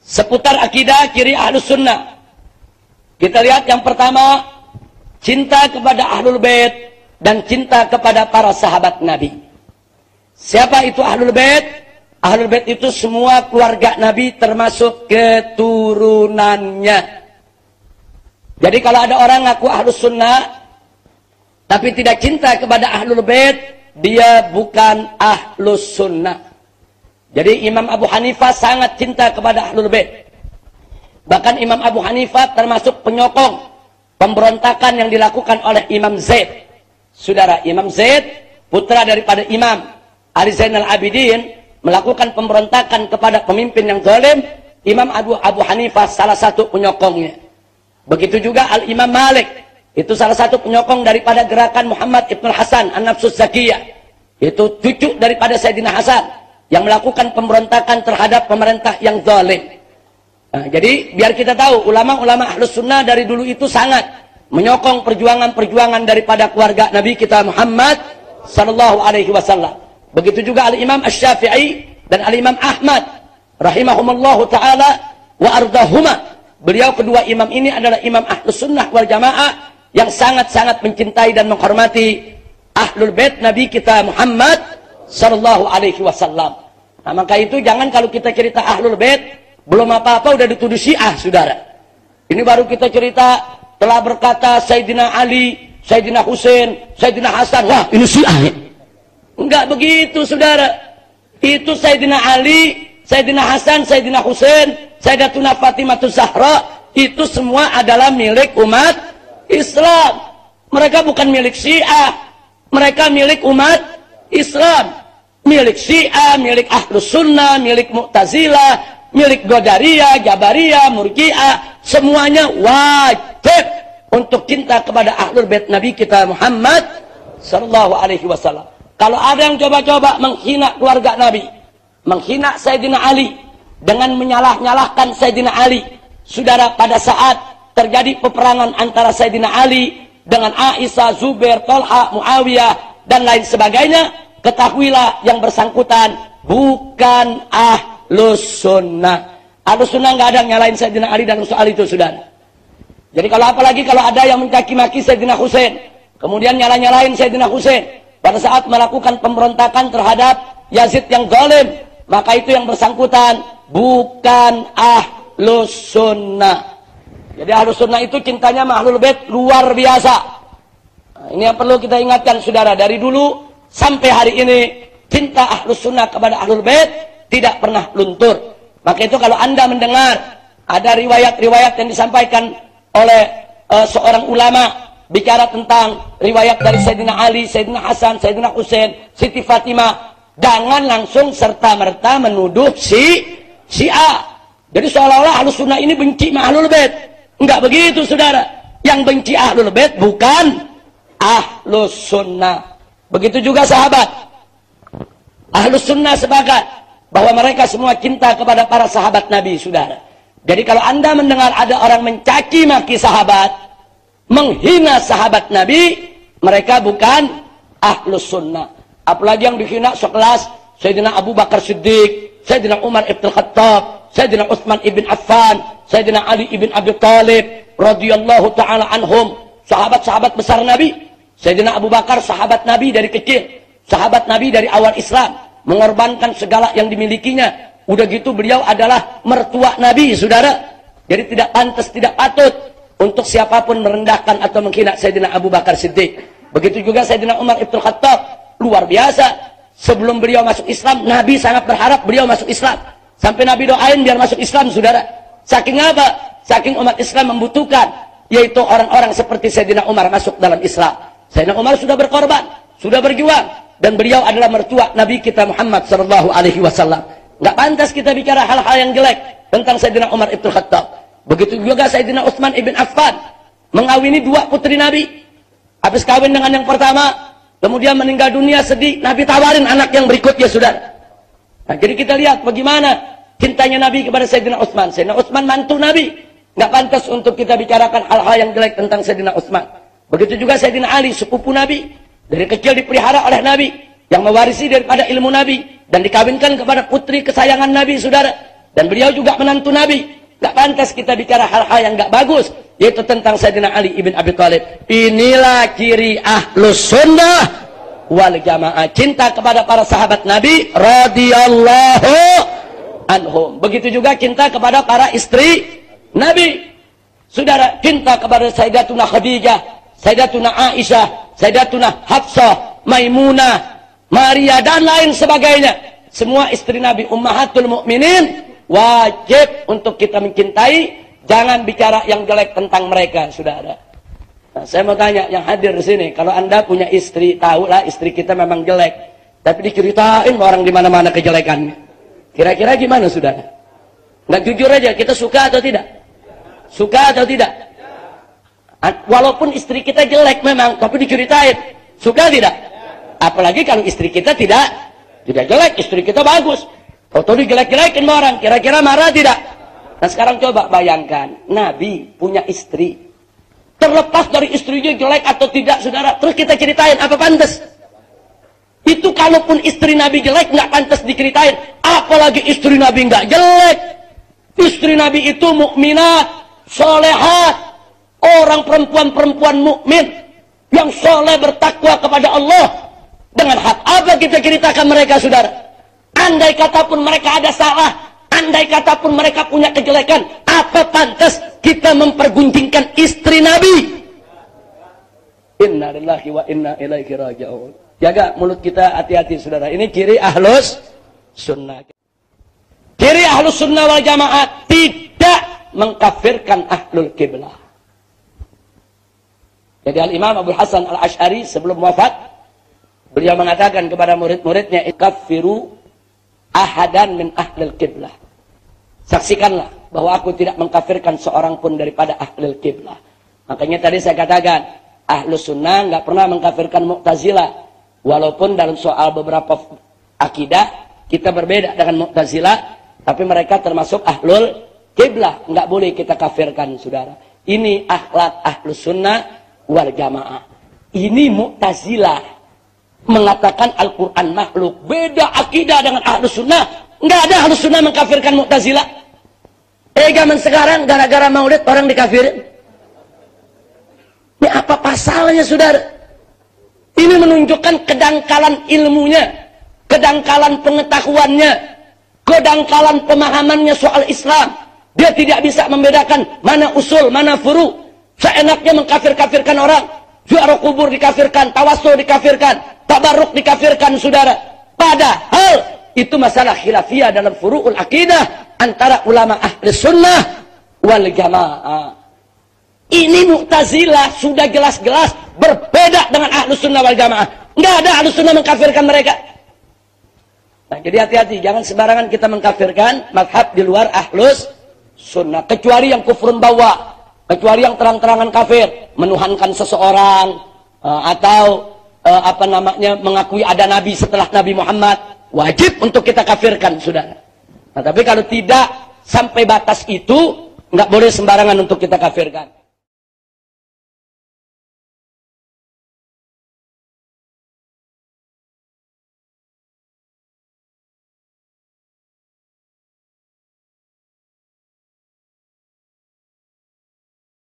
seputar akidah ciri Ahlus Sunnah. Kita lihat yang pertama, cinta kepada Ahlul Bait dan cinta kepada para sahabat Nabi. Siapa itu Ahlul Bait? Ahlul Bait itu semua keluarga Nabi termasuk keturunannya. Jadi kalau ada orang ngaku Ahlus Sunnah tapi tidak cinta kepada Ahlul Bait, dia bukan Ahlus Sunnah. Jadi Imam Abu Hanifah sangat cinta kepada Ahlul Bait. Bahkan Imam Abu Hanifah termasuk penyokong pemberontakan yang dilakukan oleh Imam Zaid. Saudara, Imam Zaid, putra daripada Imam Ali Zainal Abidin, melakukan pemberontakan kepada pemimpin yang zalim. Imam Abu Hanifah salah satu penyokongnya. Begitu juga Al-Imam Malik, itu salah satu penyokong daripada gerakan Muhammad Ibn Hasan An-Nafsus Zakiyah. Itu cucu daripada Sayyidina Hasan yang melakukan pemberontakan terhadap pemerintah yang zalim. Nah, jadi biar kita tahu, ulama-ulama Ahlus Sunnah dari dulu itu sangat menyokong perjuangan-perjuangan daripada keluarga Nabi kita Muhammad sallallahu alaihi wasallam. Begitu juga Al-Imam Asy-Syafi'i dan Al-Imam Ahmad rahimahumallahu taala wa ardahuma. Beliau kedua imam ini adalah imam Ahlus Sunnah wal Jamaah yang sangat-sangat mencintai dan menghormati Ahlul Bait Nabi kita Muhammad sallallahu alaihi wasallam. Nah, maka itu jangan kalau kita cerita Ahlul Bait belum apa-apa udah dituduh Syiah, saudara. Ini baru kita cerita telah berkata Sayyidina Ali, Sayyidina Husain, Sayyidina Hasan. Wah, ini Syiah. Enggak begitu, saudara. Itu Sayyidina Ali, Sayyidina Hasan, Sayyidina Husain, Sayyidatuna Fatimah Zahra, itu semua adalah milik umat Islam. Mereka bukan milik Syiah. Mereka milik umat Islam. Milik Syiah, milik Ahlus Sunnah, milik Mu'tazilah, milik Qadariyah, Jabariyah, Murji'ah, semuanya wajib untuk cinta kepada Ahlul Bait Nabi kita Muhammad sallallahu alaihi wasallam. Kalau ada yang coba-coba menghina keluarga Nabi, menghina Sayyidina Ali dengan menyalah-nyalahkan Sayyidina Ali, saudara, pada saat terjadi peperangan antara Sayyidina Ali dengan Aisyah, Zubair, Thalha, Muawiyah dan lain sebagainya, ketahuilah yang bersangkutan bukan Ahlus Sunnah. Ahlus Sunnah nggak ada yang nyalain Sayyidina Ali dan soal itu, saudara. Jadi kalau apalagi kalau ada yang mencaci maki Sayyidina Husain, kemudian nyalain Sayyidina Husain pada saat melakukan pemberontakan terhadap Yazid yang zalim, maka itu yang bersangkutan bukan Ahlus Sunnah. Jadi Ahlus Sunnah itu cintanya sama Ahlul Bait luar biasa. Nah, ini yang perlu kita ingatkan, saudara. Dari dulu sampai hari ini cinta Ahlus Sunnah kepada Ahlul Bait tidak pernah luntur. Maka itu kalau Anda mendengar ada riwayat-riwayat yang disampaikan oleh seorang ulama bicara tentang riwayat dari Sayyidina Ali, Sayyidina Hasan, Sayyidina Husain, Siti Fatimah, jangan langsung serta-merta menuduh Syiah. Jadi seolah-olah Ahlus Sunnah ini benci sama Ahlul Bait. Enggak begitu, saudara. Yang benci Ahlul Bait bukan Ahlus Sunnah. Begitu juga sahabat. Ahlus Sunnah sepakat bahwa mereka semua cinta kepada para sahabat Nabi, saudara. Jadi kalau Anda mendengar ada orang mencaci maki sahabat, menghina sahabat Nabi, mereka bukan Ahlus Sunnah. Apalagi yang dihina sekelas Sayyidina Abu Bakar Siddiq, Sayyidina Umar Ibn Khattab, Sayyidina Utsman Ibn Affan, Sayyidina Ali Ibn Abi Thalib radhiyallahu taala anhum, sahabat-sahabat besar Nabi. Sayyidina Abu Bakar sahabat Nabi dari kecil, sahabat Nabi dari awal Islam, mengorbankan segala yang dimilikinya. Udah gitu beliau adalah mertua Nabi, saudara. Jadi tidak pantas, tidak patut untuk siapapun merendahkan atau menghina Sayyidina Abu Bakar Siddiq. Begitu juga Sayyidina Umar Ibn Khattab, luar biasa. Sebelum beliau masuk Islam, Nabi sangat berharap beliau masuk Islam. Sampai Nabi doain biar masuk Islam, saudara. Saking apa? Saking umat Islam membutuhkan, yaitu orang-orang seperti Sayyidina Umar masuk dalam Islam. Sayyidina Umar sudah berkorban, sudah berjuang, dan beliau adalah mertua Nabi kita Muhammad sallallahu alaihi wasallam. Enggak pantas kita bicara hal-hal yang jelek tentang Sayyidina Umar Ibn Khattab. Begitu juga Sayyidina Utsman Ibn Affan mengawini dua putri Nabi. Habis kawin dengan yang pertama, kemudian meninggal dunia, sedih. Nabi tawarin anak yang berikutnya, saudara. Nah, jadi kita lihat bagaimana cintanya Nabi kepada Sayyidina Utsman. Sayyidina Utsman mantu Nabi. Nggak pantas untuk kita bicarakan hal-hal yang jelek tentang Sayyidina Utsman. Begitu juga Sayyidina Ali, sepupu Nabi. Dari kecil dipelihara oleh Nabi, yang mewarisi daripada ilmu Nabi dan dikawinkan kepada putri kesayangan Nabi, saudara. Dan beliau juga menantu Nabi. Gak pantas kita bicara hal-hal yang gak bagus, yaitu tentang Sayyidina Ali ibn Abi Thalib. Inilah ciri ahlus sunnah wal jamaah. Cinta kepada para sahabat Nabi radhiyallahu anhum. Begitu juga cinta kepada para istri Nabi. Saudara, cinta kepada Sayyidatuna Khadijah, Sayyidatuna Aisyah, Sayyidatuna Hafsah, Maimunah, Maria, dan lain sebagainya. Semua istri Nabi, ummahatul mukminin, wajib untuk kita mencintai. Jangan bicara yang jelek tentang mereka, saudara. Nah, saya mau tanya yang hadir di sini, kalau anda punya istri, tahulah istri kita memang jelek, tapi diceritain orang di mana-mana kejelekannya. Kira-kira gimana, saudara? Nggak jujur aja, kita suka atau tidak? Suka atau tidak? Walaupun istri kita jelek memang, tapi diceritain, suka tidak? Apalagi kalau istri kita tidak jelek, istri kita bagus. Atau dijelek-jelekin sama orang, kira-kira marah tidak? Nah sekarang coba bayangkan, Nabi punya istri. Terlepas dari istrinya jelek atau tidak, saudara, terus kita ceritain, apa pantas? Itu kalaupun istri Nabi jelek, nggak pantas diceritain. Apalagi istri Nabi nggak jelek. Istri Nabi itu mukminat, solehat, orang perempuan-perempuan mukmin yang soleh bertakwa kepada Allah. Dengan hak apa kita ceritakan mereka, saudara? Andai kata pun mereka ada salah, andai kata pun mereka punya kejelekan, apa pantas kita mempergunjingkan istri Nabi? Inna lillahi wa inna ilaihi raji'un. Jaga mulut kita, hati-hati, saudara. Ini ciri ahlus sunnah. Ciri ahlus sunnah wal jamaah, tidak mengkafirkan ahlul qiblah. Jadi Al-Imam Abu Hasan Al-Asy'ari sebelum wafat, beliau mengatakan kepada murid-muridnya, "Ikaffiru ahadan min ahlil qiblah." Saksikanlah bahwa aku tidak mengkafirkan seorang pun daripada ahlil qiblah. Makanya tadi saya katakan, ahlus sunnah nggak pernah mengkafirkan Mu'tazilah. Walaupun dalam soal beberapa akidah kita berbeda dengan Mu'tazilah, tapi mereka termasuk ahlul qiblah. Nggak boleh kita kafirkan, saudara. Ini akhlak ahlus sunnah wal jamaah. Ini Mu'tazilah mengatakan Al-Quran makhluk. Beda akidah dengan ahlus sunnah. Nggak ada ahlus sunnah mengkafirkan Mu'tazilah. Zaman sekarang gara-gara maulid orang dikafirin. Ini apa pasalnya, saudara? Ini menunjukkan kedangkalan ilmunya, kedangkalan pengetahuannya, kedangkalan pemahamannya soal Islam. Dia tidak bisa membedakan mana usul, mana furu. Seenaknya mengkafir-kafirkan orang. Ziarah kubur dikafirkan, tawassul dikafirkan, tabarruk dikafirkan, saudara. Padahal itu masalah khilafiyah dalam furu'ul akidah antara ulama ahli sunnah wal jamaah. Ini Mu'tazilah sudah jelas-jelas berbeda dengan ahli sunnah wal jamaah. Nggak ada ahli sunnah mengkafirkan mereka. Nah, jadi hati-hati, jangan sembarangan kita mengkafirkan mazhab di luar ahlus sunnah. Kecuali yang kufrun bawa, kecuali yang terang-terangan kafir, menuhankan seseorang, atau mengakui ada nabi setelah Nabi Muhammad, wajib untuk kita kafirkan, saudara. Nah, tapi kalau tidak sampai batas itu, nggak boleh sembarangan untuk kita kafirkan.